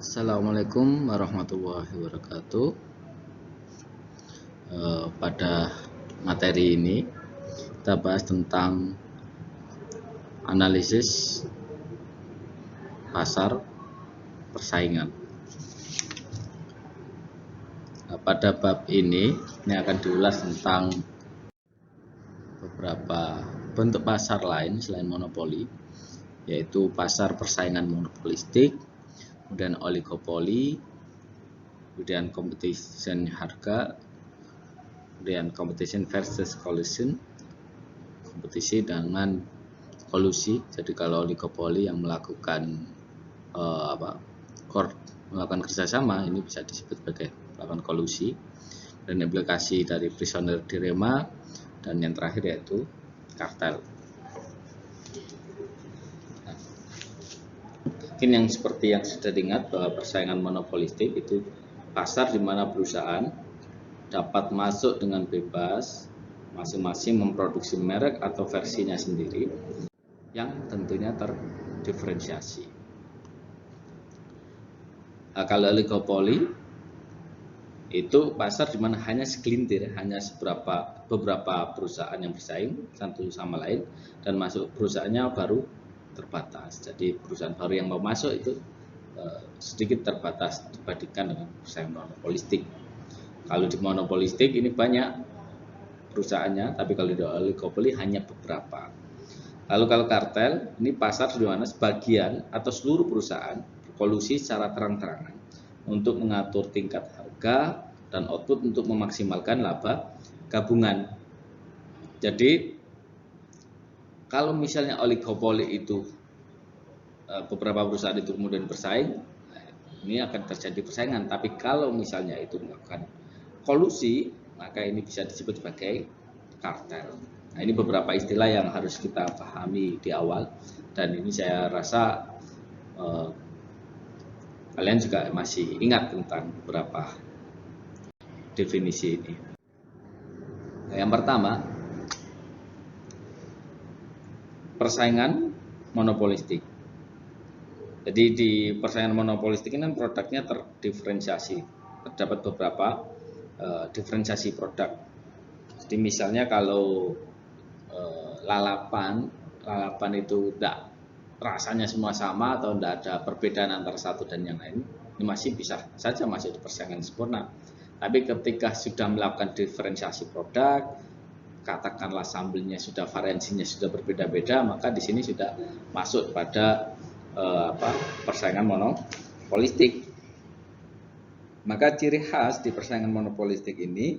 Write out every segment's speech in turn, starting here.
Assalamualaikum warahmatullahi wabarakatuh. Pada materi ini kita bahas tentang analisis pasar persaingan. Pada bab ini akan diulas tentang beberapa bentuk pasar lain selain monopoli, yaitu pasar persaingan monopolistik, kemudian oligopoli, kemudian competition harga, kemudian competition versus collusion, kompetisi dengan kolusi. Jadi kalau oligopoli yang melakukan melakukan kerjasama, ini bisa disebut sebagai melakukan kolusi. Dan implikasi dari prisoner dilemma, dan yang terakhir yaitu kartel. Mungkin yang seperti yang sudah diingat bahwa persaingan monopolistik itu pasar di mana perusahaan dapat masuk dengan bebas, masing-masing memproduksi merek atau versinya sendiri yang tentunya terdiferensiasi. Kalau oligopoli itu pasar di mana hanya segelintir, hanya beberapa perusahaan yang bersaing satu sama lain, dan masuk perusahaannya baru terbatas. Jadi perusahaan baru yang mau masuk itu sedikit terbatas dibandingkan dengan perusahaan monopolistik. Kalau di monopolistik ini banyak perusahaannya, tapi kalau di oligopoli hanya beberapa. Lalu kalau kartel, ini pasar di mana sebagian atau seluruh perusahaan berkolusi secara terang-terangan untuk mengatur tingkat harga dan output untuk memaksimalkan laba gabungan. Jadi kalau misalnya oligopoli itu beberapa perusahaan itu kemudian bersaing, ini akan terjadi persaingan. Tapi kalau misalnya itu melakukan kolusi, maka ini bisa disebut sebagai kartel. Nah, ini beberapa istilah yang harus kita pahami di awal, dan ini saya rasa kalian juga masih ingat tentang beberapa definisi ini. Nah, yang pertama, persaingan monopolistik. Jadi di persaingan monopolistik ini produknya terdiferensiasi. Terdapat beberapa diferensiasi produk. Jadi misalnya kalau lalapan itu tidak rasanya semua sama atau tidak ada perbedaan antara satu dan yang lain, ini masih bisa saja masuk di persaingan sempurna. Tapi ketika sudah melakukan diferensiasi produk, katakanlah sambelnya sudah variansinya sudah berbeda-beda, maka di sini sudah masuk pada persaingan monopolistik. Maka ciri khas di persaingan monopolistik ini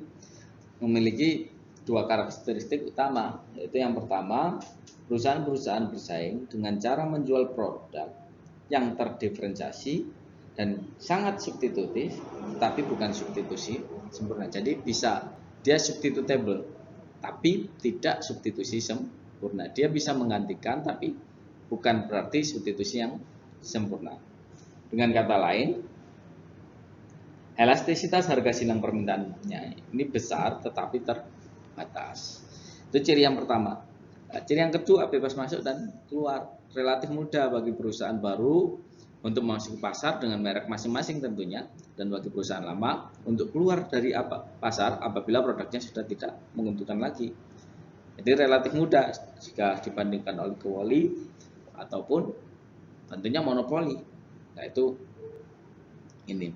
memiliki dua karakteristik utama, yaitu yang pertama, perusahaan-perusahaan bersaing dengan cara menjual produk yang terdiferensiasi dan sangat substitutif, tapi bukan substitusi sempurna. Jadi bisa dia substitutable, tapi tidak substitusi sempurna. Dia bisa menggantikan, tapi bukan berarti substitusi yang sempurna. Dengan kata lain, elastisitas harga silang permintaannya ini besar tetapi terbatas. Itu ciri yang pertama. Nah, ciri yang kedua, bebas masuk dan keluar. Relatif mudah bagi perusahaan baru untuk masuk ke pasar dengan merek masing-masing tentunya, dan bagi perusahaan lama untuk keluar dari pasar apabila produknya sudah tidak menguntungkan lagi. Jadi relatif mudah jika dibandingkan oligopoli ataupun tentunya monopoli. Nah, itu ini.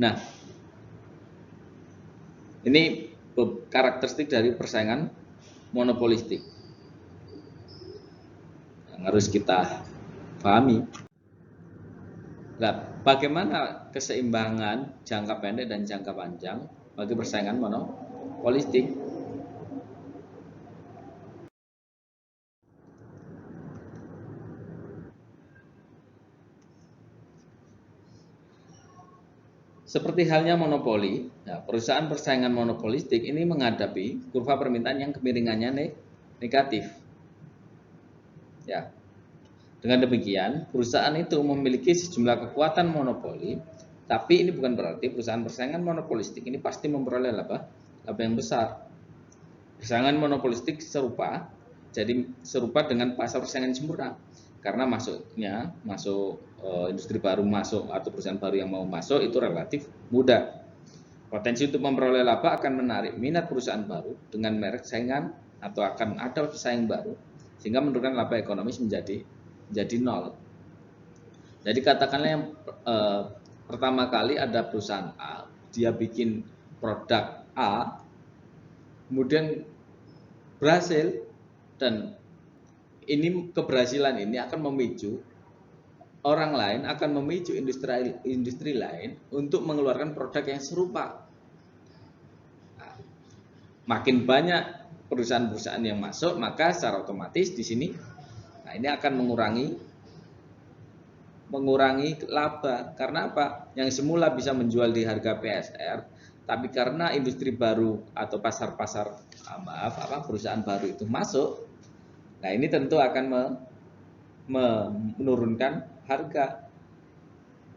Nah, ini karakteristik dari persaingan monopolistik yang harus kita pahami. Nah, bagaimana keseimbangan jangka pendek dan jangka panjang bagi persaingan monopolistik? Seperti halnya monopoli, perusahaan persaingan monopolistik ini menghadapi kurva permintaan yang kemiringannya negatif. Ya, dengan demikian, perusahaan itu memiliki sejumlah kekuatan monopoli, tapi ini bukan berarti perusahaan persaingan monopolistik ini pasti memperoleh laba yang besar. Persaingan monopolistik serupa dengan pasar persaingan sempurna. karena industri baru masuk atau perusahaan baru yang mau masuk itu relatif mudah. Potensi untuk memperoleh laba akan menarik minat perusahaan baru dengan merek saingan atau akan ada pesaing baru sehingga menurunkan laba ekonomis menjadi nol. Jadi katakanlah yang pertama kali ada perusahaan A, dia bikin produk A, kemudian berhasil, dan ini keberhasilan ini akan memicu orang lain, akan memicu industri lain untuk mengeluarkan produk yang serupa. Nah, makin banyak perusahaan-perusahaan yang masuk, maka secara otomatis di sini, nah ini akan mengurangi laba. Karena apa? Yang semula bisa menjual di harga PSR, tapi karena industri baru atau perusahaan baru itu masuk, nah ini tentu akan menurunkan harga.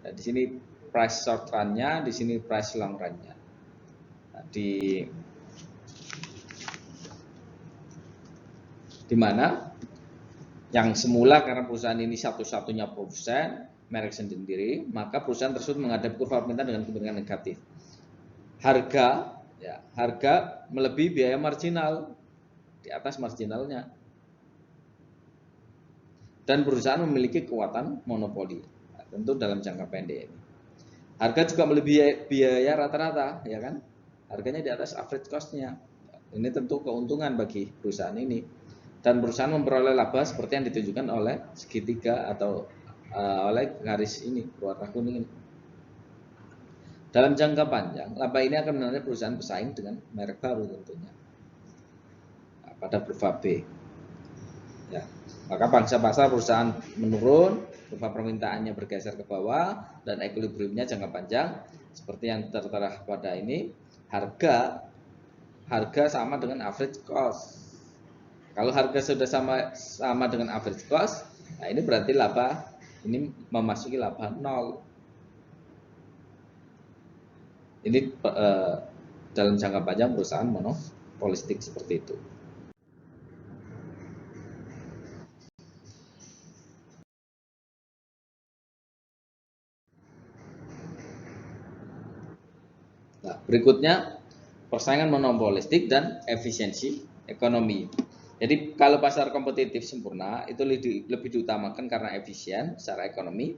Nah, di sini price short run-nya, di sini price long run-nya. Nah, di mana yang semula karena perusahaan ini satu-satunya produsen merek sendiri, maka perusahaan tersebut menghadapi kurva permintaan dengan kemungkinan negatif. Harga melebihi biaya marginal, di atas marginalnya, dan perusahaan memiliki kekuatan monopoli. Nah, tentu dalam jangka pendek ini. Harga juga melebihi biaya rata-rata, ya kan? Harganya di atas average cost-nya. Ini tentu keuntungan bagi perusahaan ini. Dan perusahaan memperoleh laba seperti yang ditunjukkan oleh segitiga atau oleh garis ini, warna kuning ini. Dalam jangka panjang, laba ini akan menarik perusahaan pesaing dengan merek baru tentunya. Nah, pada kurva B. Ya, maka pangsa pasar perusahaan menurun, kurva permintaannya bergeser ke bawah, dan equilibriumnya jangka panjang seperti yang tertera pada ini. Harga sama dengan average cost. Kalau harga sudah sama dengan average cost, nah ini berarti laba ini memasuki laba nol. Ini dalam jangka panjang perusahaan monopolistik seperti itu. Nah, berikutnya persaingan monopolistik dan efisiensi ekonomi. Jadi kalau pasar kompetitif sempurna itu lebih diutamakan karena efisien secara ekonomi,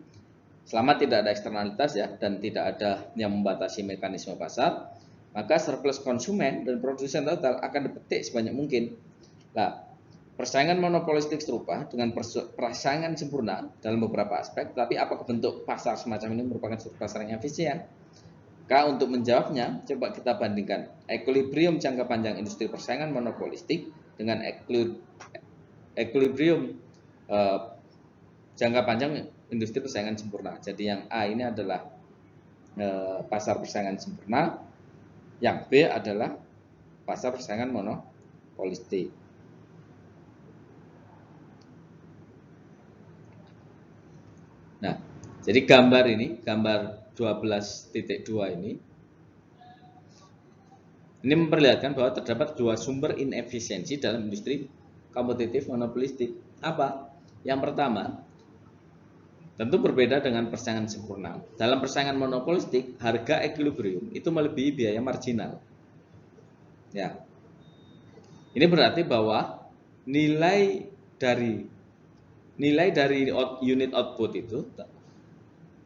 selama tidak ada eksternalitas ya dan tidak ada yang membatasi mekanisme pasar, maka surplus konsumen dan produsen total akan dipetik sebanyak mungkin. Nah, persaingan monopolistik serupa dengan persaingan sempurna dalam beberapa aspek, tapi apakah bentuk pasar semacam ini merupakan suatu pasar yang efisien? Untuk menjawabnya, coba kita bandingkan equilibrium jangka panjang industri persaingan monopolistik dengan equilibrium jangka panjang industri persaingan sempurna. Jadi yang A ini adalah pasar persaingan sempurna, yang B adalah pasar persaingan monopolistik. Nah, jadi gambar 12.2 ini memperlihatkan bahwa terdapat dua sumber inefisiensi dalam industri kompetitif monopolistik. Apa? Yang pertama, tentu berbeda dengan persaingan sempurna. Dalam persaingan monopolistik, harga equilibrium itu melebihi biaya marginal. Ya. Ini berarti bahwa nilai dari unit output itu,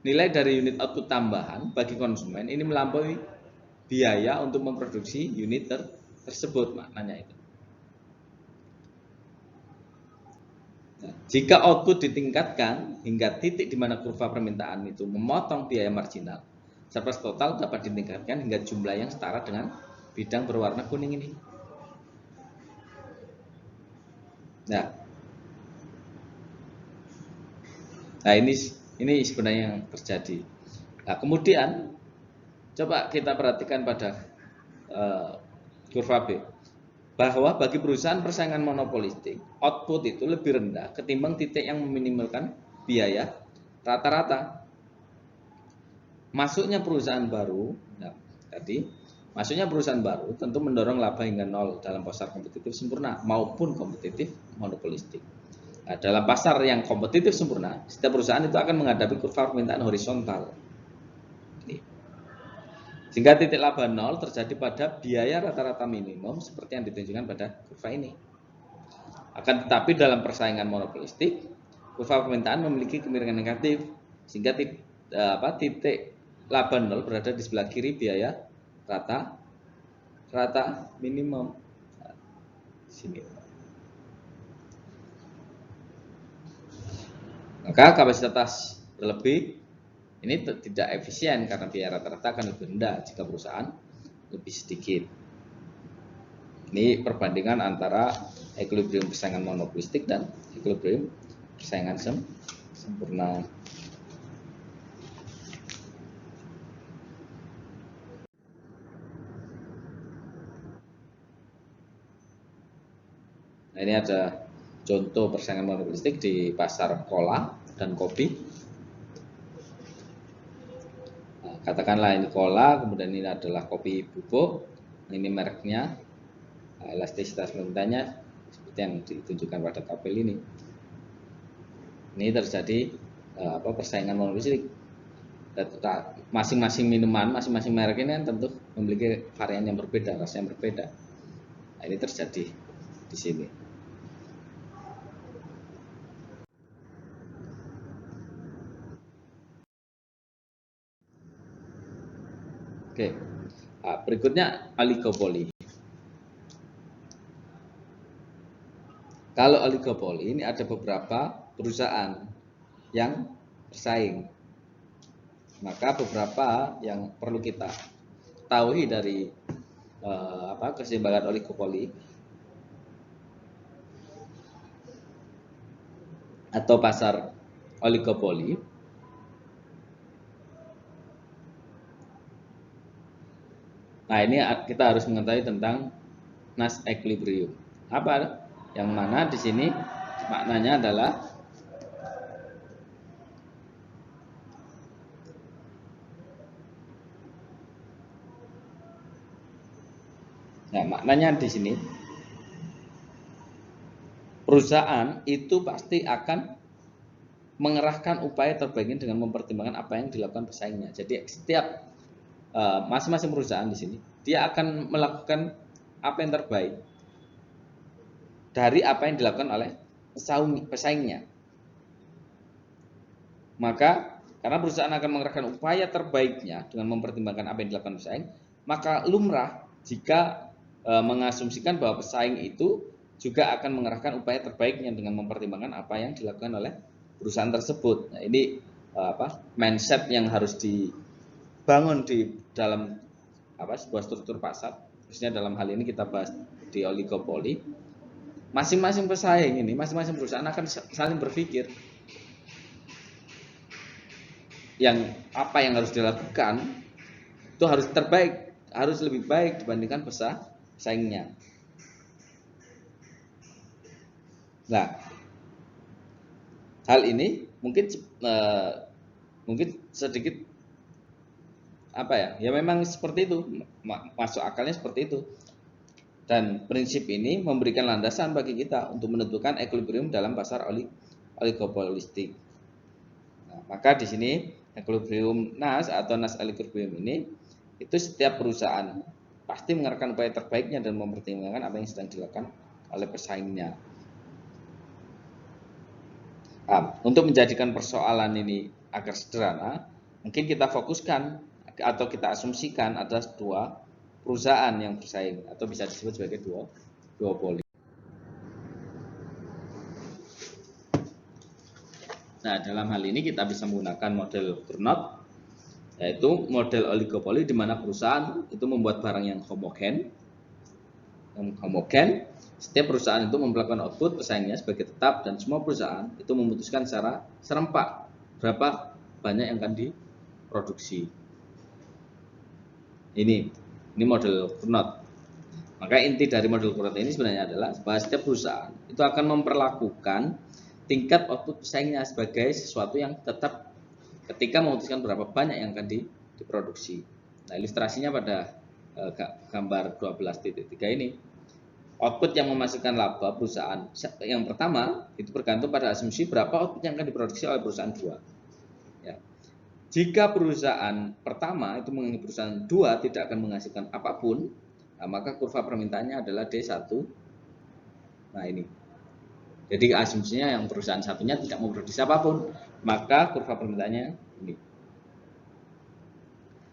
nilai dari unit output tambahan bagi konsumen ini melampaui biaya untuk memproduksi unit tersebut, maknanya itu. Nah, jika output ditingkatkan hingga titik di mana kurva permintaan itu memotong biaya marginal, surplus total dapat ditingkatkan hingga jumlah yang setara dengan bidang berwarna kuning ini. Nah ini sebenarnya yang terjadi. Nah, kemudian coba kita perhatikan pada kurva B, bahwa bagi perusahaan persaingan monopolistik, output itu lebih rendah ketimbang titik yang meminimalkan biaya rata-rata. Masuknya perusahaan baru, masuknya perusahaan baru tentu mendorong laba hingga nol dalam pasar kompetitif sempurna maupun kompetitif monopolistik. Nah, dalam pasar yang kompetitif sempurna, setiap perusahaan itu akan menghadapi kurva permintaan horizontal. Sehingga titik laba nol terjadi pada biaya rata-rata minimum seperti yang ditunjukkan pada kurva ini. Akan tetapi dalam persaingan monopolistik, kurva permintaan memiliki kemiringan negatif sehingga titik laba nol berada di sebelah kiri biaya rata minimum. Sini. Maka kapasitas berlebih ini tidak efisien karena biaya rata-rata akan lebih rendah jika perusahaan lebih sedikit. Ini perbandingan antara equilibrium persaingan monopolistik dan equilibrium persaingan sempurna. Nah, ini ada contoh persaingan monopolistik di pasar cola dan kopi. Nah, katakanlah ini cola, kemudian ini adalah kopi bubuk, ini mereknya, elastisitas permintaannya seperti yang ditunjukkan pada tabel ini. Ini terjadi persaingan monopolistik. Masing-masing minuman, masing-masing merek ini kan tentu memiliki varian yang berbeda, rasa yang berbeda. Nah, ini terjadi di sini. Oke, nah, berikutnya oligopoli. Kalau oligopoli ini ada beberapa perusahaan yang bersaing. Maka beberapa yang perlu kita ketahui dari keseimbangan oligopoli atau pasar oligopoli. Nah, ini kita harus mengetahui tentang Nash equilibrium. Apa? Yang mana di sini maknanya adalah maknanya di sini perusahaan itu pasti akan mengerahkan upaya terbaiknya dengan mempertimbangkan apa yang dilakukan pesaingnya. Jadi setiap masing-masing perusahaan di sini dia akan melakukan apa yang terbaik dari apa yang dilakukan oleh pesaingnya. Maka karena perusahaan akan mengerahkan upaya terbaiknya dengan mempertimbangkan apa yang dilakukan pesaing, maka lumrah jika mengasumsikan bahwa pesaing itu juga akan mengerahkan upaya terbaiknya dengan mempertimbangkan apa yang dilakukan oleh perusahaan tersebut. Nah, ini mindset yang harus dibangun di dalam sebuah struktur pasar. Khususnya dalam hal ini kita bahas di oligopoli. Masing-masing pesaing ini, masing-masing perusahaan akan saling berpikir apa yang harus dilakukan itu harus terbaik, harus lebih baik dibandingkan pesaingnya. Nah, hal ini mungkin sedikit ya memang seperti itu, masuk akalnya seperti itu. Dan prinsip ini memberikan landasan bagi kita untuk menentukan equilibrium dalam pasar oligopolistik. Nah, maka di sini equilibrium Nash atau Nash equilibrium ini itu setiap perusahaan pasti mengerahkan upaya terbaiknya dan mempertimbangkan apa yang sedang dilakukan oleh pesaingnya. Nah, untuk menjadikan persoalan ini agar sederhana, mungkin kita fokuskan atau kita asumsikan ada dua perusahaan yang bersaing atau bisa disebut sebagai duopoli. Nah, dalam hal ini kita bisa menggunakan model Cournot, yaitu model oligopoli di mana perusahaan itu membuat barang yang homogen. Setiap perusahaan itu memperlakukan output pesaingnya sebagai tetap dan semua perusahaan itu memutuskan secara serempak berapa banyak yang akan diproduksi. Ini model Cournot. Maka inti dari model Cournot ini sebenarnya adalah bahwa setiap perusahaan itu akan memperlakukan tingkat output pesaingnya sebagai sesuatu yang tetap ketika memutuskan berapa banyak yang akan diproduksi. Nah, ilustrasinya pada gambar 12.3 ini. output yang memasukkan laba perusahaan yang pertama itu bergantung pada asumsi berapa output yang akan diproduksi oleh perusahaan 2. Ya. Jika perusahaan pertama itu menganggap perusahaan 2 tidak akan menghasilkan apapun, nah, maka kurva permintaannya adalah D1. Nah ini. Jadi asumsinya yang perusahaan satunya tidak memproduksi apapun, maka kurva permintaannya ini.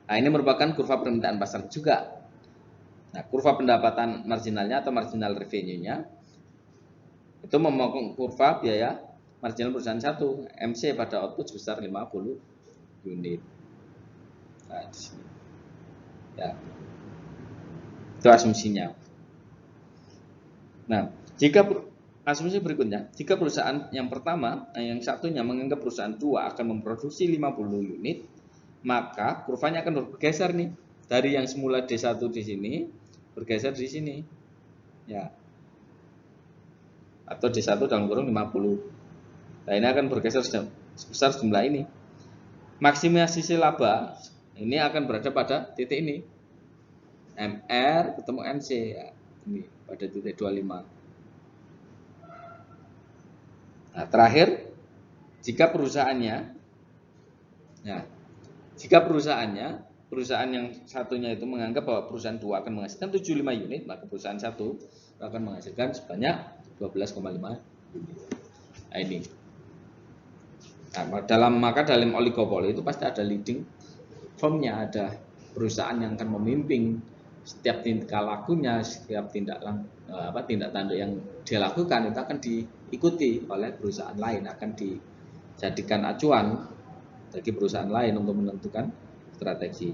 Nah ini merupakan kurva permintaan pasar juga. Nah, kurva pendapatan marginalnya atau marginal revenue-nya itu memotong kurva biaya marginal perusahaan satu, MC pada output sebesar 50 unit. Nah, di sini. Ya. Itu asumsinya. Nah, jika asumsi berikutnya, jika perusahaan yang pertama, yang satunya menganggap perusahaan 2 akan memproduksi 50 unit, maka kurvanya akan bergeser nih. Dari yang semula D1 di sini bergeser di sini. Ya. Atau D1 dalam kurung 50. Nah, ini akan bergeser sebesar jumlah ini. Maksimisasi laba ini akan berada pada titik ini. MR ketemu MC ya. Ini pada titik 25. Nah, terakhir jika perusahaan yang satunya itu menganggap bahwa perusahaan 2 akan menghasilkan 75 unit, maka perusahaan 1 akan menghasilkan sebanyak 12,5 unit. Nah, ini. Nah, dalam oligopoli itu pasti ada leading firm-nya, ada perusahaan yang akan memimpin setiap tingkah lakunya, setiap tindak tanduk yang dia lakukan itu akan diikuti oleh perusahaan lain, akan dijadikan acuan bagi perusahaan lain untuk menentukan strategi.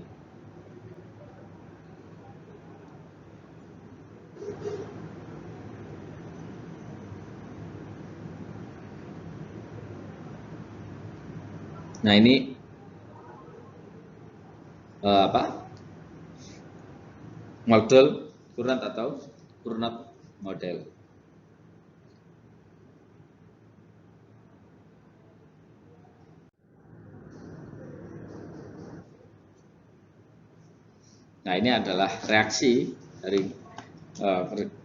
Nah, ini model Cournot atau Cournot model. Nah, ini adalah reaksi dari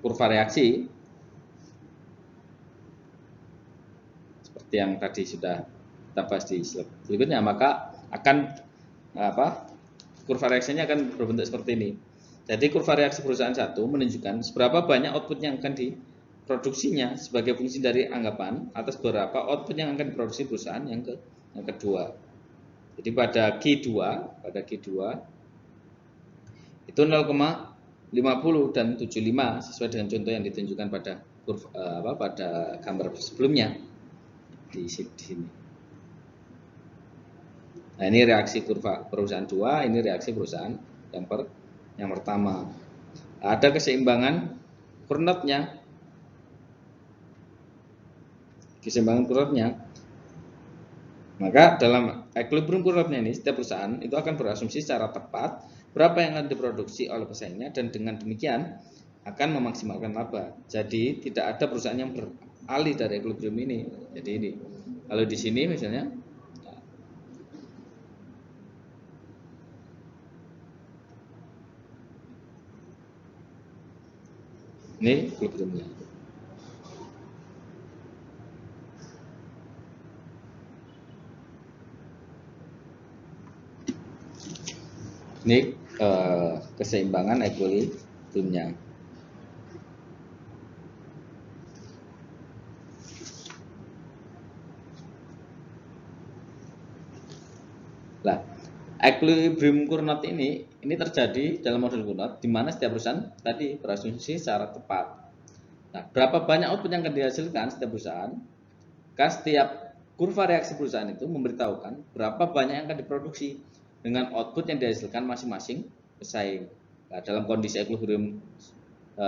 kurva reaksi seperti yang tadi sudah kita bahas di slide berikutnya. Maka akan kurva reaksinya akan berbentuk seperti ini. Jadi kurva reaksi perusahaan satu menunjukkan seberapa banyak output yang akan diproduksinya sebagai fungsi dari anggapan atas berapa output yang akan diproduksi perusahaan yang kedua. Jadi pada Q2 itu 0,50 dan 75 sesuai dengan contoh yang ditunjukkan pada kurva, pada gambar sebelumnya di sini. Nah, ini reaksi kurva perusahaan 2, ini reaksi perusahaan yang pertama. Ada keseimbangan Cournotnya. Maka dalam equilibrium Cournotnya ini setiap perusahaan itu akan berasumsi secara tepat berapa yang akan diproduksi oleh pesaingnya dan dengan demikian akan memaksimalkan laba. Jadi tidak ada perusahaan yang beralih dari equilibrium ini. Jadi ini. Kalau di sini misalnya ini equilibriumnya. Ini keseimbangan equilibriumnya. Nah, equilibrium Cournot ini terjadi dalam model Cournot di mana setiap perusahaan tadi berasumsi secara tepat. Nah, berapa banyak output yang akan dihasilkan setiap perusahaan? Kan setiap kurva reaksi perusahaan itu memberitahukan berapa banyak yang akan diproduksi dengan output yang dihasilkan masing-masing pesaing. Nah, dalam kondisi equilibrium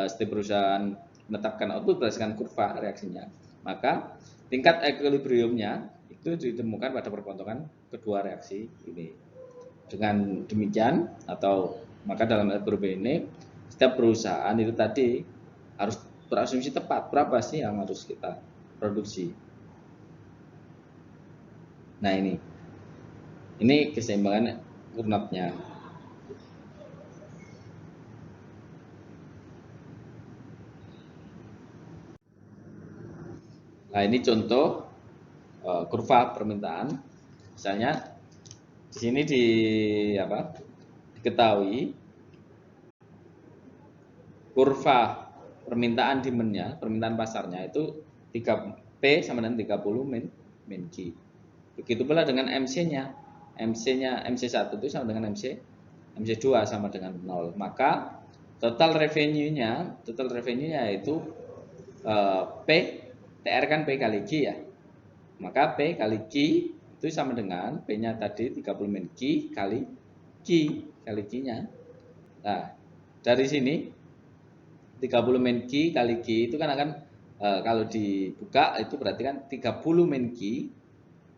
setiap perusahaan menetapkan output berdasarkan kurva reaksinya, maka tingkat equilibriumnya itu ditemukan pada perpontongan kedua reaksi ini. Dengan demikian maka dalam equilibrium ini setiap perusahaan itu tadi harus berasumsi tepat berapa sih yang harus kita produksi. Nah, ini keseimbangan Cournotnya. Nah, ini contoh kurva permintaan. Misalnya di sini diketahui kurva permintaan demand-nya, permintaan pasarnya itu 3P sama dengan 30 min Q. Begitu pula dengan MC-nya. MC1 itu sama dengan MC2 sama dengan 0. Maka total revenue-nya itu P, TR kan P kali Q ya. Maka P kali Q itu sama dengan P-nya tadi 30 min Q kali Q-nya. Nah, dari sini 30 min Q kali Q itu kan akan kalau dibuka itu berarti kan 30 min Q,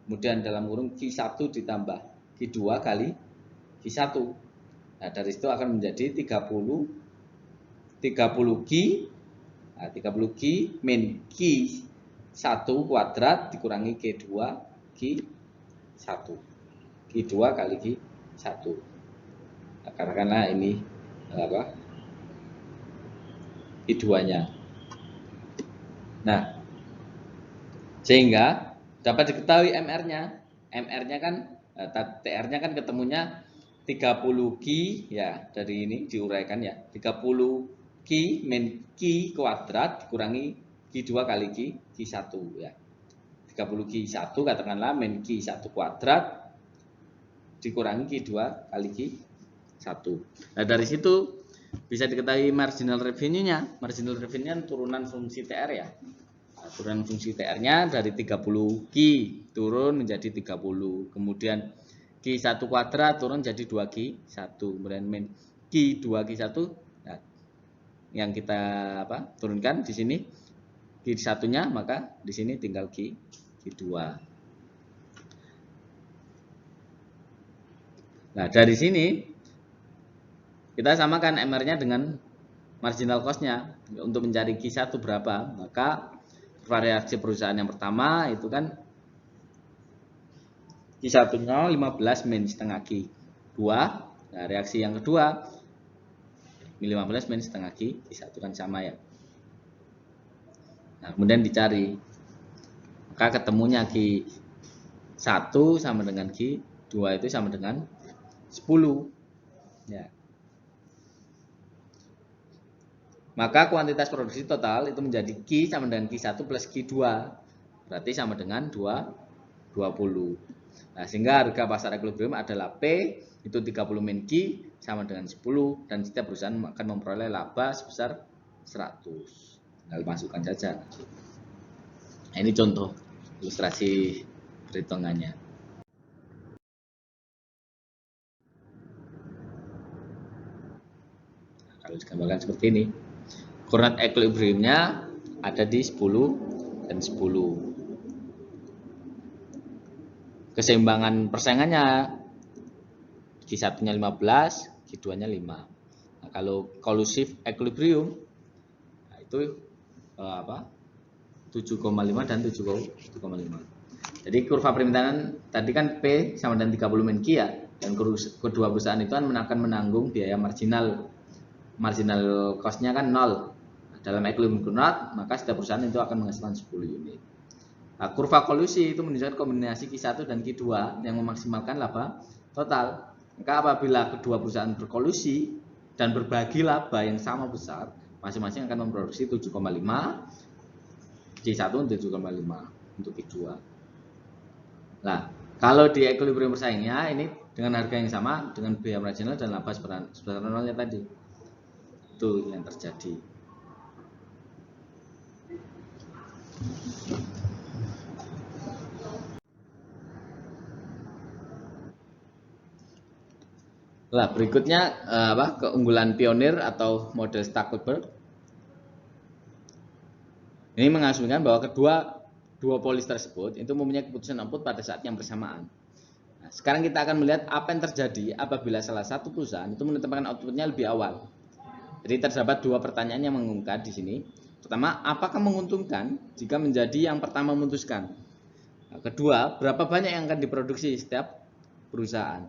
kemudian dalam kurung Q1 ditambah Q2 kali Q1. Nah, dari situ akan menjadi 30 Q. Nah, 30 Q min Q1 kuadrat dikurangi Q2 Q1. Q2 kali Q1. Nah, karena ini Q2-nya. Nah, sehingga dapat diketahui MR-nya. MR-nya kan TR-nya kan ketemunya 30 Q ya, dari ini diuraikan ya. 30 Q min Q kuadrat dikurangi Q2 kali Q1 ya. 30 Q1 katakanlah min Q1 kuadrat dikurangi Q2 kali Q1. Nah, dari situ bisa diketahui marginal revenue-nya. Marginal revenue-nya turunan fungsi TR ya. Nah, turunan fungsi TR-nya dari 30 Q turun menjadi 30. Kemudian Q1 kuadrat turun jadi 2Q1. Kemudian min Q2 Q1 nah, yang kita turunkan di sini Q1-nya, maka di sini tinggal Q2. Nah, dari sini kita samakan MR-nya dengan marginal cost-nya. Untuk mencari Q1 berapa, maka variasi perusahaan yang pertama itu kan Q1-nya 15 min setengah Q2. Nah, reaksi yang kedua 15 min setengah Q1 kan sama ya. Nah, kemudian dicari, maka ketemunya Q1 sama dengan Q2 itu sama dengan 10 ya. Maka kuantitas produksi total itu menjadi Q sama dengan Q1 plus Q2. Berarti sama dengan 20. Nah, sehingga harga pasar equilibrium adalah P itu 30 min Q sama dengan 10 dan setiap perusahaan akan memperoleh laba sebesar 100. Tinggal masukkan saja. Nah, ini contoh ilustrasi perhitungannya. Nah, kalau digambarkan seperti ini. Coordinate equilibriumnya ada di 10 dan 10. Keseimbangan persaingannya Q1-nya 15, Q2-nya 5. Nah, kalau collusive equilibrium nah itu 7,5 dan 7,5. Jadi kurva permintaan tadi kan P sama dengan 30 min Q ya, dan kedua perusahaan itu akan menanggung biaya marginal cost-nya kan 0. Dalam equilibrium coordinate, maka setiap perusahaan itu akan menghasilkan 10 unit. Nah, kurva kolusi itu menunjukkan kombinasi Q1 dan Q2 yang memaksimalkan laba total. Maka apabila kedua perusahaan berkolusi dan berbagi laba yang sama besar, masing-masing akan memproduksi 7,5, Q1 7,5 untuk Q2. Nah, kalau di equilibrium persaingnya ini dengan harga yang sama dengan biaya marginal dan laba sebesar 0 tadi. Itu yang terjadi. Nah, berikutnya keunggulan pionir atau model Stackelberg. Ini mengasumsikan bahwa kedua duopolis tersebut itu mempunyai keputusan output pada saat yang bersamaan. Nah, sekarang kita akan melihat apa yang terjadi apabila salah satu perusahaan itu menetapkan outputnya lebih awal. Jadi terdapat dua pertanyaan yang mengemuka di sini. Pertama, apakah menguntungkan jika menjadi yang pertama memutuskan? Nah, kedua, berapa banyak yang akan diproduksi setiap perusahaan?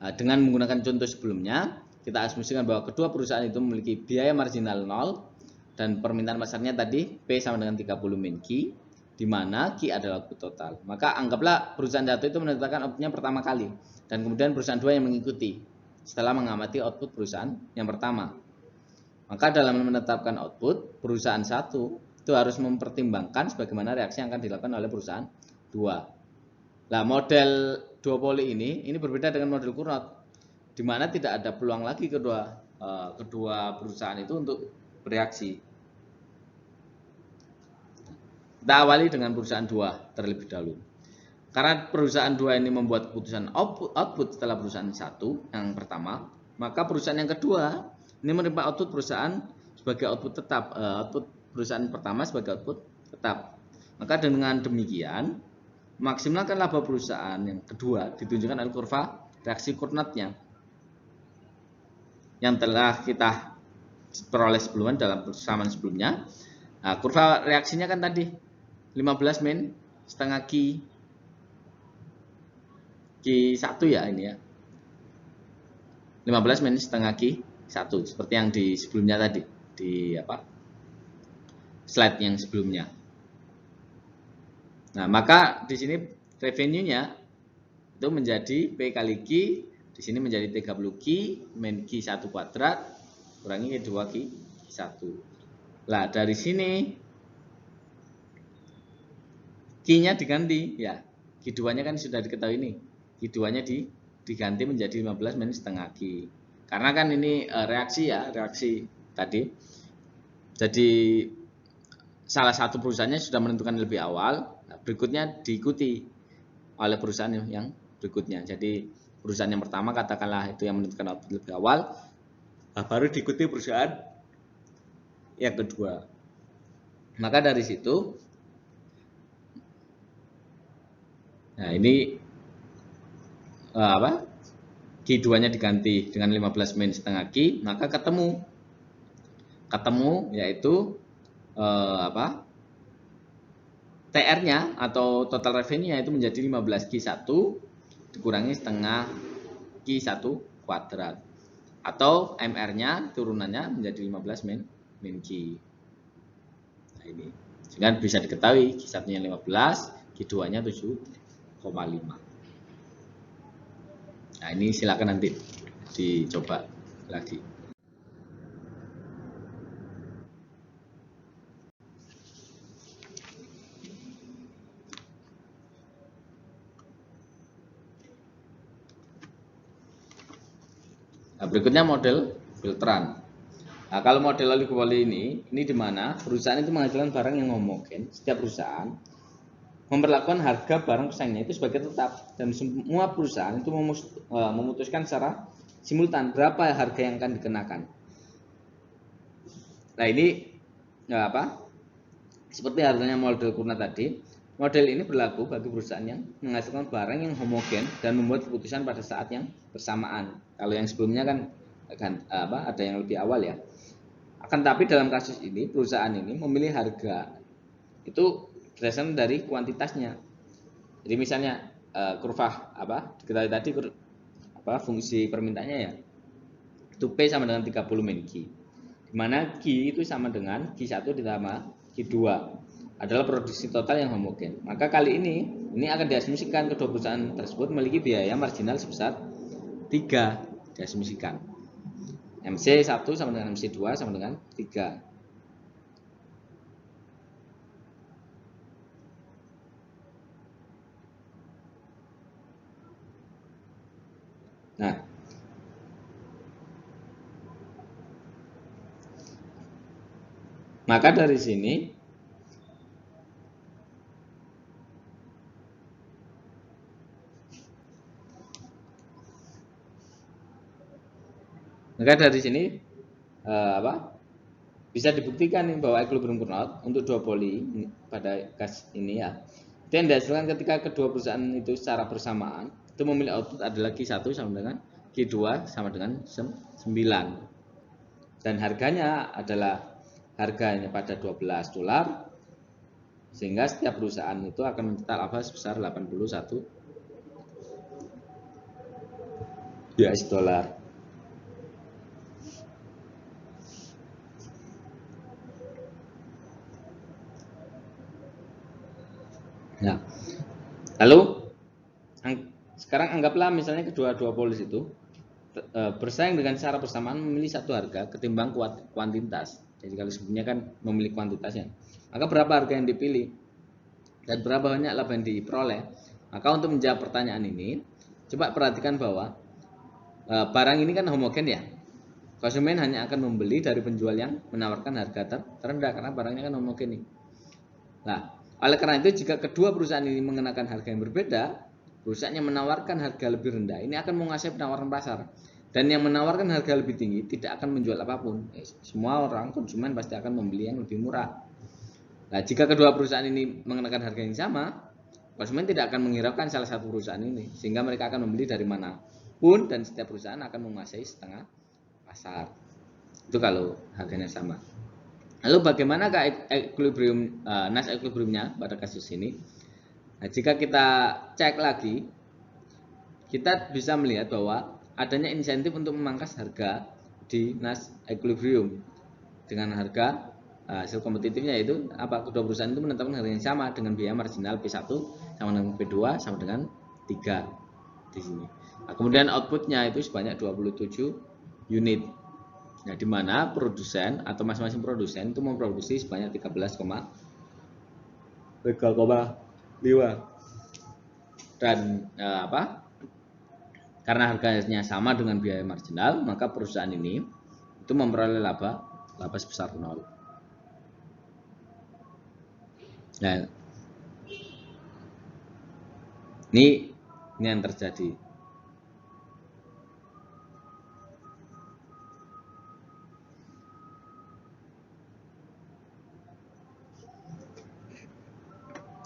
Nah, dengan menggunakan contoh sebelumnya, kita asumsikan bahwa kedua perusahaan itu memiliki biaya marginal 0 dan permintaan pasarnya tadi P sama dengan 30 min Q, di mana Q adalah output total. Maka anggaplah perusahaan satu itu menetapkan outputnya pertama kali, dan kemudian perusahaan dua yang mengikuti setelah mengamati output perusahaan yang pertama. Maka dalam menetapkan output, perusahaan satu itu harus mempertimbangkan sebagaimana reaksi yang akan dilakukan oleh perusahaan dua. Nah, model duopoli ini berbeda dengan model Cournot, di mana tidak ada peluang lagi kedua perusahaan itu untuk bereaksi. Kita awali dengan perusahaan 2 terlebih dahulu. Karena perusahaan 2 ini membuat keputusan output setelah perusahaan 1 yang pertama, maka perusahaan yang kedua ini menerima output perusahaan sebagai output tetap, output perusahaan pertama sebagai output tetap. Maka dengan demikian, maksimalkan laba perusahaan yang kedua ditunjukkan oleh kurva reaksi Cournotnya yang telah kita peroleh sebelumnya dalam persamaan sebelumnya. Nah, kurva reaksinya kan tadi 15 min setengah Q1 ya ini ya. 15 min setengah Q1 seperti yang di sebelumnya tadi, di slide yang sebelumnya. Nah, maka di sini revenue-nya itu menjadi P kali Q, di sini menjadi 30 Q min Q1 kuadrat kurangi Q2 Q1. Nah, dari sini Q-nya diganti ya. Q2-nya kan sudah diketahui nih. Q2-nya diganti menjadi 15 min setengah Q. Karena kan ini reaksi tadi. Jadi salah satu perusahaannya sudah menentukan lebih awal, berikutnya diikuti oleh perusahaan yang berikutnya. Jadi perusahaan yang pertama katakanlah itu yang menentukan output lebih awal, baru diikuti perusahaan yang kedua. Maka dari situ, nah ini Q2-nya diganti dengan 15 min setengah Q, maka ketemu yaitu TR-nya atau total revenue-nya itu menjadi 15 Q1 dikurangi setengah Q1 kuadrat, atau MR-nya turunannya menjadi 15 min Q. Nah, ini sehingga bisa diketahui Q1-nya 15, Q2-nya 7,5. Nah, ini silakan nanti dicoba lagi. Nah, berikutnya model filteran. Nah, kalau model oligopoli ini di mana perusahaan itu menghasilkan barang yang homogen. Setiap perusahaan memperlakukan harga barang pesaingnya itu sebagai tetap, dan semua perusahaan itu memutuskan secara simultan berapa harga yang akan dikenakan. Nah, ini seperti halnya model Cournot tadi, model ini berlaku bagi perusahaan yang menghasilkan barang yang homogen dan membuat keputusan pada saat yang bersamaan. Kalau yang sebelumnya kan ada yang lebih awal ya. Akan tapi dalam kasus ini perusahaan ini memilih harga itu berdasarkan dari kuantitasnya. Jadi misalnya kurva diketahui tadi fungsi permintaannya ya, itu P sama dengan 30 min Q, dimana Q itu sama dengan Q1 ditambah Q2 adalah produksi total yang homogen. Maka kali ini akan diasumsikan kedua perusahaan tersebut memiliki biaya marginal sebesar 3, diasumsikan MC1 sama dengan MC2 sama dengan 3. Nah, maka dari sini bisa dibuktikan nih bahwa equilibrium Cournot untuk duopoli pada kasus ini ya, itu yang dihasilkan ketika kedua perusahaan itu secara bersamaan itu memilih output adalah Q1 sama dengan Q2 sama dengan 9, dan harganya adalah harganya pada $12, sehingga setiap perusahaan itu akan mencetak laba sebesar 81 US dollar. anggaplah misalnya kedua duopolis itu bersaing dengan secara bersamaan memilih satu harga ketimbang kuantitas. Jadi kalau sebelumnya kan memilih kuantitasnya, maka berapa harga yang dipilih dan berapa banyak laba yang diperoleh. Maka untuk menjawab pertanyaan ini, coba perhatikan bahwa barang ini kan homogen ya. Konsumen hanya akan membeli dari penjual yang menawarkan harga terendah karena barangnya kan homogen nih. Nah, oleh karena itu jika kedua perusahaan ini mengenakan harga yang berbeda, perusahaan yang menawarkan harga lebih rendah ini akan menguasai penawaran pasar. Dan yang menawarkan harga lebih tinggi tidak akan menjual apapun. Semua orang konsumen pasti akan membeli yang lebih murah. Nah, jika kedua perusahaan ini mengenakan harga yang sama, konsumen tidak akan menghiraukan salah satu perusahaan ini, sehingga mereka akan membeli dari manapun dan setiap perusahaan akan menguasai setengah pasar. Itu kalau harganya sama. Lalu bagaimanakah equilibrium Nash equilibriumnya pada kasus ini? Nah, jika kita cek lagi, kita bisa melihat bahwa adanya insentif untuk memangkas harga di Nash equilibrium dengan harga hasil kompetitifnya, yaitu kedua perusahaan itu menetapkan harga yang sama dengan biaya marginal P1 sama dengan P2 sama dengan 3 di sini. Nah, kemudian outputnya itu sebanyak 27 unit. Nah, di mana produsen atau masing-masing produsen itu memproduksi sebanyak 13,5 dan karena harganya sama dengan biaya marginal, maka perusahaan ini itu memperoleh laba sebesar 0. Nah, ini yang terjadi.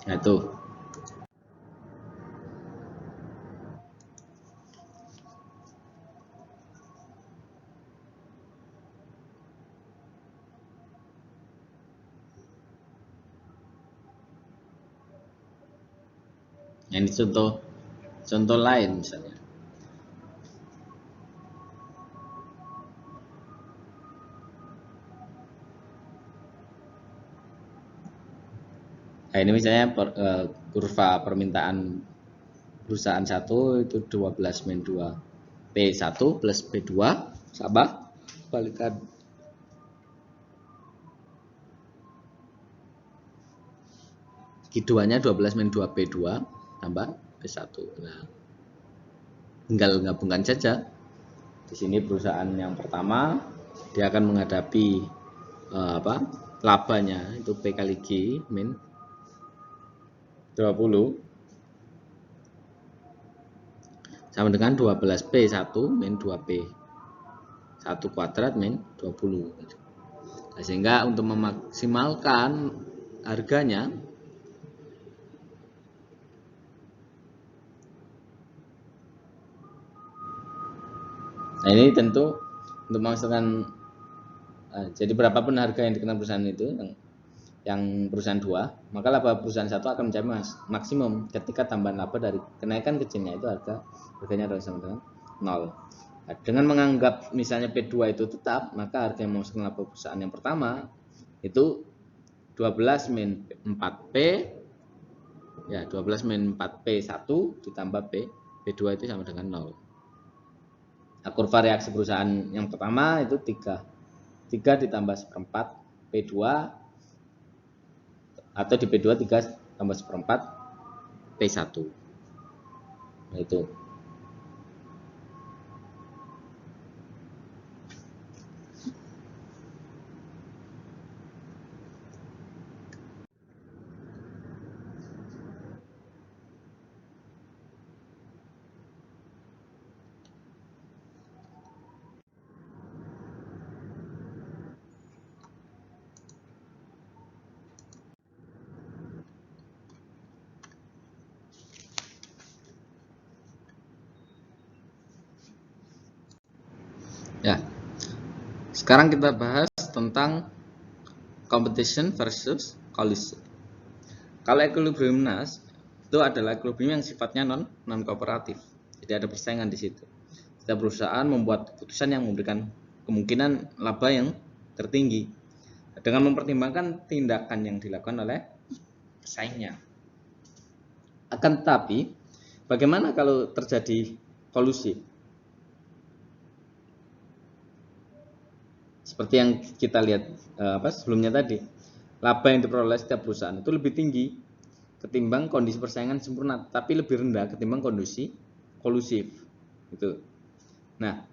Nah, itu. Nah, ini contoh lain misalnya. Nah, ini misalnya kurva permintaan perusahaan 1 itu 12-2 P1 plus P2 sama balikan Q2-nya 12-2 P2 tambah P1. Nah, tinggal gabungkan saja. Di sini perusahaan yang pertama dia akan menghadapi labanya itu P kali G min 20 sama dengan 12P1 min 2P 1 kuadrat min 20. Nah, sehingga untuk memaksimalkan harganya, nah ini tentu untuk memaksimalkan jadi berapapun harga yang dikenakan perusahaan itu yang perusahaan 2, maka laba perusahaan 1 akan mencapai maksimum ketika tambahan laba dari kenaikan kecilnya itu harganya adalah sama dengan 0. Nah, dengan menganggap misalnya P2 itu tetap, maka harga yang memasukkan laba perusahaan yang pertama itu 12 min 4P ya 12 min 4P1 ditambah P2 itu sama dengan 0. Nah, kurva reaksi perusahaan yang pertama itu 3 ditambah seperempat P2 atau di P2 3 tambah seperempat P1. Nah, itu. Ya, sekarang kita bahas tentang competition versus collision. Kalau equilibrium Nash itu adalah equilibrium yang sifatnya non kooperatif, jadi ada persaingan di situ. Setiap perusahaan membuat keputusan yang memberikan kemungkinan laba yang tertinggi dengan mempertimbangkan tindakan yang dilakukan oleh pesaingnya. Akan tetapi bagaimana kalau terjadi kolusi? Seperti yang kita lihat sebelumnya tadi, laba yang diperoleh setiap perusahaan itu lebih tinggi ketimbang kondisi persaingan sempurna, tapi lebih rendah ketimbang kondisi kolusif. Gitu. Nah,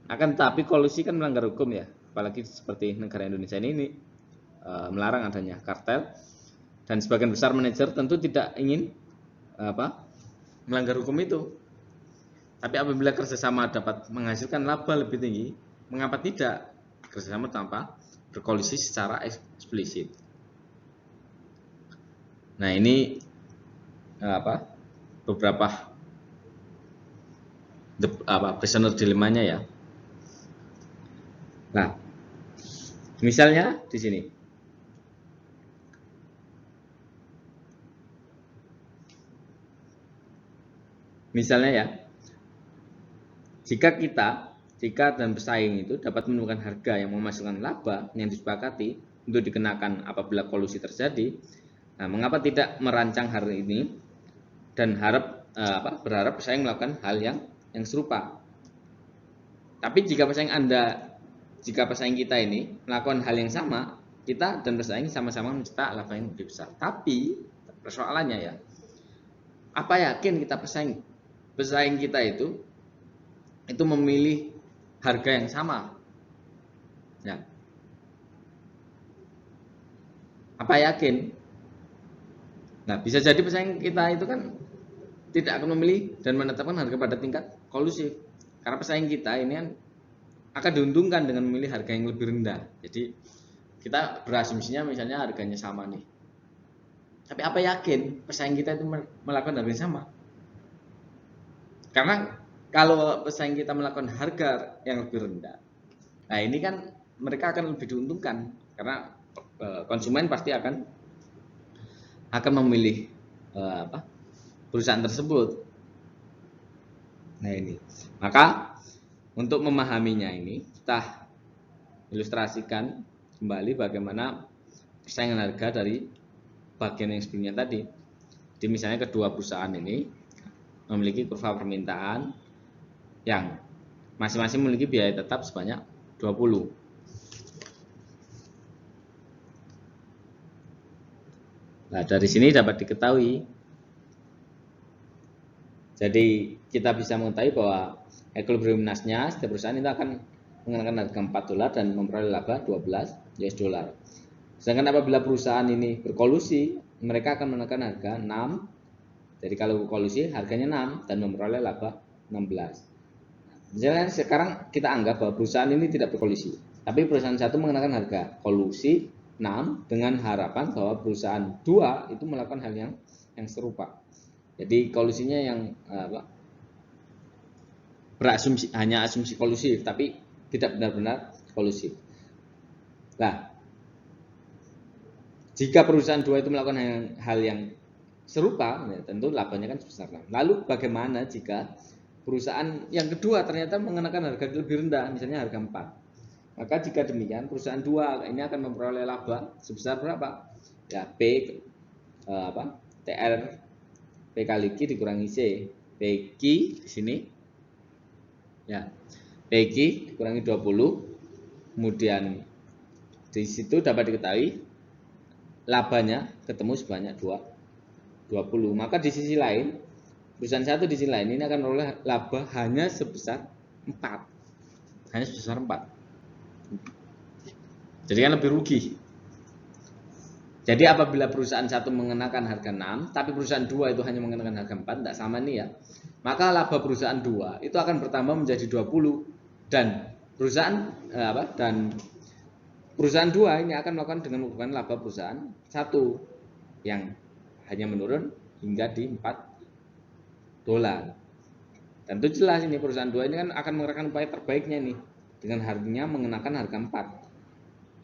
akan tetapi kolusi kan melanggar hukum ya, apalagi seperti negara Indonesia ini melarang adanya kartel, dan sebagian besar manajer tentu tidak ingin melanggar hukum itu. Tapi apabila kerjasama dapat menghasilkan laba lebih tinggi, mengapa tidak kerjasama tanpa berkolusi secara eksplisit? Nah, ini beberapa prisoner dilemanya ya. Nah, misalnya di sini, misalnya ya, jika dan pesaing itu dapat menemukan harga yang memasukkan laba yang disepakati untuk dikenakan apabila kolusi terjadi, nah, mengapa tidak merancang hal ini dan berharap pesaing melakukan hal yang serupa? Tapi jika pesaing kita ini melakukan hal yang sama, kita dan pesaing sama-sama mencetak laba yang lebih besar. Tapi persoalannya ya, apa yakin kita pesaing kita itu memilih harga yang sama? Ya. Apa yakin? Nah, bisa jadi pesaing kita itu kan tidak akan memilih dan menetapkan harga pada tingkat kolusif. Karena pesaing kita ini kan akan diuntungkan dengan memilih harga yang lebih rendah. Jadi kita berasumsinya misalnya harganya sama nih. Tapi apa yakin pesaing kita itu melakukan harga yang sama? Karena kalau pesaing kita melakukan harga yang lebih rendah, nah ini kan mereka akan lebih diuntungkan karena konsumen pasti akan memilih perusahaan tersebut. Nah ini, maka untuk memahaminya ini kita ilustrasikan kembali bagaimana persaingan harga dari bagian yang sebelumnya tadi. Jadi misalnya kedua perusahaan ini memiliki kurva permintaan yang masing-masing memiliki biaya tetap sebanyak 20. Nah, dari sini dapat diketahui, jadi kita bisa mengetahui bahwa equilibrium minusnya setiap perusahaan itu akan mengenakan harga $4 dan memperoleh laba $12. Sedangkan apabila perusahaan ini berkolusi, mereka akan menekan harga 6. Jadi kalau kolusi harganya 6 dan memperoleh laba 16. Misalnya sekarang kita anggap bahwa perusahaan ini tidak berkolusi, tapi perusahaan satu mengenakan harga kolusi 6 dengan harapan bahwa perusahaan 2 itu melakukan hal yang serupa. Jadi kolusinya yang berasumsi hanya asumsi kolusif, tapi tidak benar-benar kolusif. Nah, jika perusahaan 2 itu melakukan hal yang serupa, ya tentu labanya kan sebesar 6. Lalu bagaimana jika perusahaan yang kedua ternyata mengenakan harga lebih rendah, misalnya harga 4? Maka jika demikian, perusahaan 2 ini akan memperoleh laba sebesar berapa? Ya, TR P kali Q dikurangi C. PQ di sini. Ya. PQ dikurangi 20. Kemudian di situ dapat diketahui labanya ketemu sebanyak 20. Maka di sisi lain, perusahaan satu di sisi lain ini akan memperoleh laba hanya sebesar 4. Hanya sebesar 4. Jadi kan lebih rugi. Jadi apabila perusahaan satu mengenakan harga 6, tapi perusahaan 2 itu hanya mengenakan harga 4, tidak sama nih ya. Maka laba perusahaan 2 itu akan bertambah menjadi 20 dan perusahaan 2 ini akan melakukan dengan menggunakan laba perusahaan 1 yang hanya menurun hingga di $4. Tentu jelas ini perusahaan 2 ini kan akan mengerahkan upaya terbaiknya nih dengan harganya mengenakan harga 4.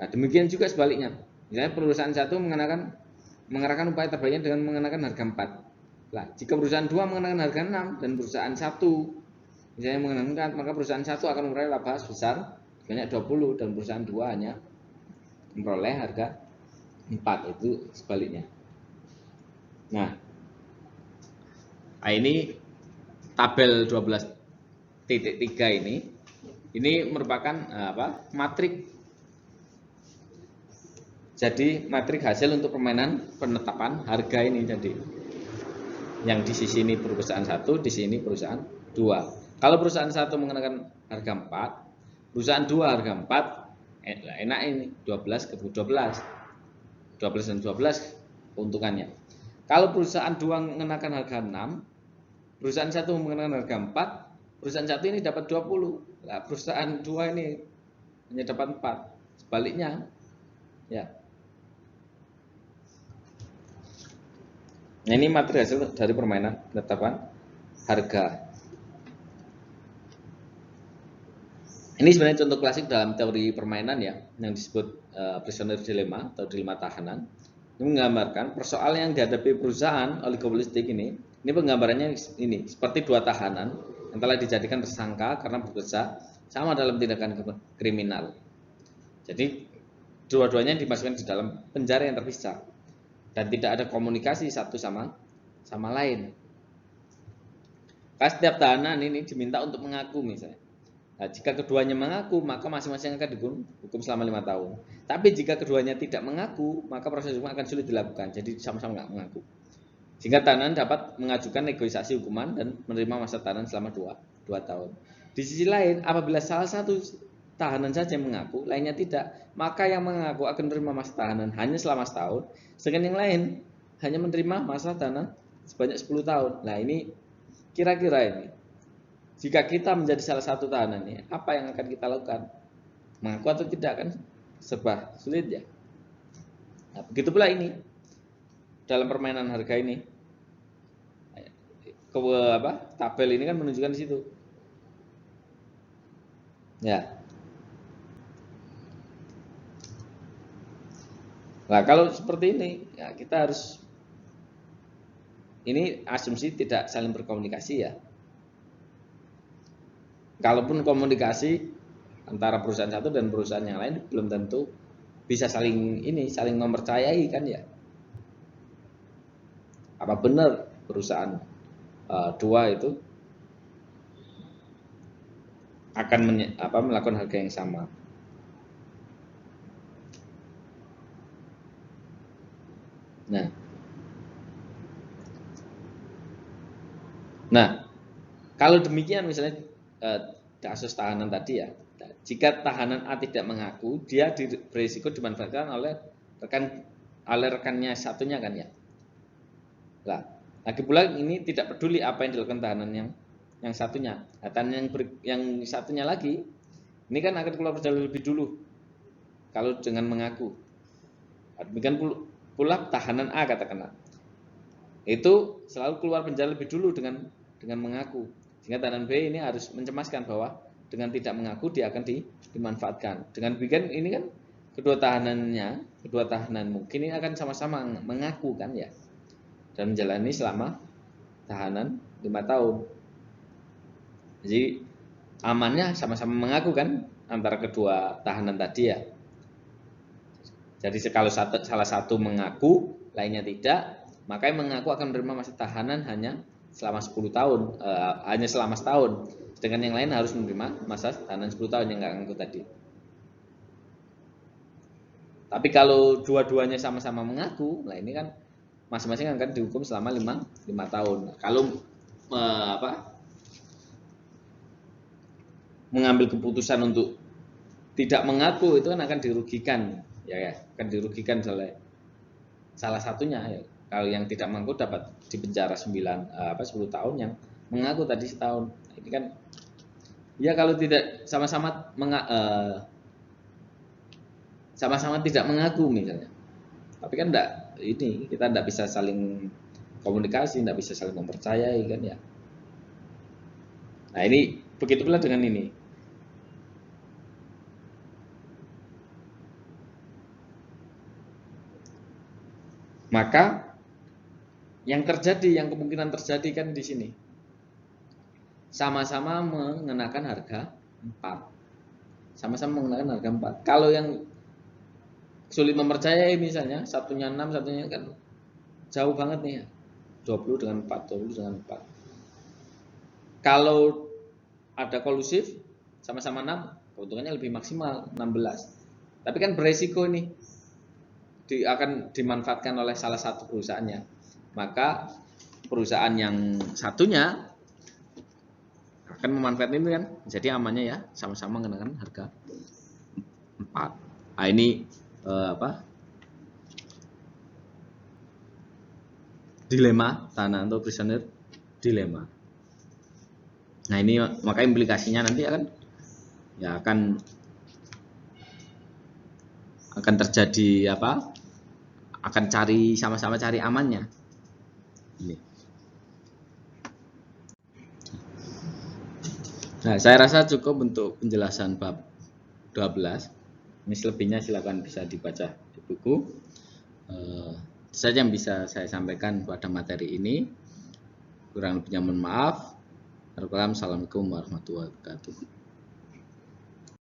Nah, demikian juga sebaliknya. Misalnya perusahaan satu mengerahkan upaya terbaiknya dengan mengenakan harga 4. Nah, jika perusahaan 2 mengenakan harga 6 dan perusahaan 1 misalnya mengenakan, maka perusahaan 1 akan memperoleh laba sebesar banyak 20 dan perusahaan 2 hanya memperoleh harga 4. Itu sebaliknya. Nah, Nah, ini tabel 12.3 ini merupakan matrik. Jadi matrik hasil untuk permainan penetapan harga ini. Jadi yang di sisi ini perusahaan 1, di sini perusahaan 2. Kalau perusahaan 1 mengenakan harga 4, perusahaan 2 harga 4, enak ini 12 ke 12. 12 dan 12 keuntungannya. Kalau perusahaan 2 mengenakan harga 6, perusahaan 1 mengenakan harga 4, perusahaan 1 ini dapat 20. Nah, perusahaan 2 ini hanya dapat 4. Sebaliknya, ya. Nah, ini materi hasil dari permainan penetapan harga. Ini sebenarnya contoh klasik dalam teori permainan ya, yang disebut prisoner dilemma atau dilema tahanan. Ini menggambarkan persoalan yang dihadapi perusahaan oligopolistik ini penggambarannya ini seperti dua tahanan yang telah dijadikan tersangka karena bekerja sama dalam tindakan kriminal. Jadi dua-duanya dimasukkan di dalam penjara yang terpisah dan tidak ada komunikasi satu sama lain. Setiap tahanan ini diminta untuk mengaku misalnya. Nah, jika keduanya mengaku, maka masing-masing akan dihukum selama 5 tahun. Tapi jika keduanya tidak mengaku, maka proses hukum akan sulit dilakukan. Jadi sama-sama nggak mengaku. Sehingga tahanan dapat mengajukan negosiasi hukuman dan menerima masa tahanan selama 2 tahun. Di sisi lain, apabila salah satu tahanan saja yang mengaku, lainnya tidak, maka yang mengaku akan menerima masa tahanan hanya selama setahun, sedangkan yang lain hanya menerima masa tahanan sebanyak 10 tahun. Nah, ini kira-kira ini, jika kita menjadi salah satu tahanan ini, apa yang akan kita lakukan? Mengaku atau tidak, kan serba sulit ya. Nah, begitu pula ini dalam permainan harga ini, tabel ini kan menunjukkan di situ. Ya. Nah, kalau seperti ini, ya kita harus, ini asumsi tidak saling berkomunikasi ya. Kalaupun komunikasi antara perusahaan satu dan perusahaan yang lain belum tentu bisa saling mempercayai kan ya. Apa benar perusahaan 2 itu akan melakukan harga yang sama? Nah, kalau demikian misalnya kasus tahanan tadi ya, jika tahanan A tidak mengaku, dia berisiko dimanfaatkan oleh rekannya satunya kan ya. Nah, lagi pula ini tidak peduli apa yang dilakukan tahanan yang satunya. Nah, tahanan yang satunya lagi, ini kan akan keluar penjara lebih dulu kalau dengan mengaku. Demikian pula tahanan A katakanlah, itu selalu keluar penjara lebih dulu dengan mengaku. Sehingga tahanan B ini harus mencemaskan bahwa dengan tidak mengaku dia akan dimanfaatkan. Dengan demikian ini kan kedua tahanan mungkin ini akan sama-sama mengaku kan ya, dan menjalani selama tahanan 5 tahun. Jadi amannya sama-sama mengaku kan antara kedua tahanan tadi ya. Jadi kalau salah satu mengaku, lainnya tidak, maka yang mengaku akan menerima masa tahanan hanya selama 10 tahun, hanya selama setahun. Sedangkan yang lain harus menerima masa tahanan 10 tahun yang nggak ngaku tadi. Tapi kalau dua-duanya sama-sama mengaku, nah ini kan masing-masing akan dihukum selama 5 tahun. Kalau mengambil keputusan untuk tidak mengaku, itu kan akan dirugikan, ya akan dirugikan oleh salah satunya ya. Kalau yang tidak mengaku dapat dipenjara 10 tahun, yang mengaku tadi setahun. Ini kan ya kalau tidak sama-sama tidak mengaku misalnya. Tapi kan kita tidak bisa saling komunikasi, tidak bisa saling mempercayai kan ya. Nah, ini begitu pula dengan ini. Maka yang kemungkinan terjadi kan di sini, sama-sama mengenakan harga 4. Sama-sama mengenakan harga 4. Kalau yang sulit mempercayai misalnya, satunya 6, satunya kan jauh banget nih ya. 20 dengan 4, 20 dengan 4. Kalau ada kolusif sama-sama 6, keuntungannya lebih maksimal 16. Tapi kan beresiko ini akan dimanfaatkan oleh salah satu perusahaannya. Maka perusahaan yang satunya akan memanfaatkan itu kan. Jadi amannya ya, sama-sama mengenakan harga 4. Nah, ini dilema Tananto Prisoner dilema. Nah, ini maka implikasinya nanti akan terjadi akan sama-sama cari amannya. Ini. Nah, saya rasa cukup untuk penjelasan bab 12. Ini selebihnya silakan bisa dibaca di buku. Itu saja yang bisa saya sampaikan pada materi ini. Kurang lebihnya mohon maaf. Assalamualaikum warahmatullahi wabarakatuh.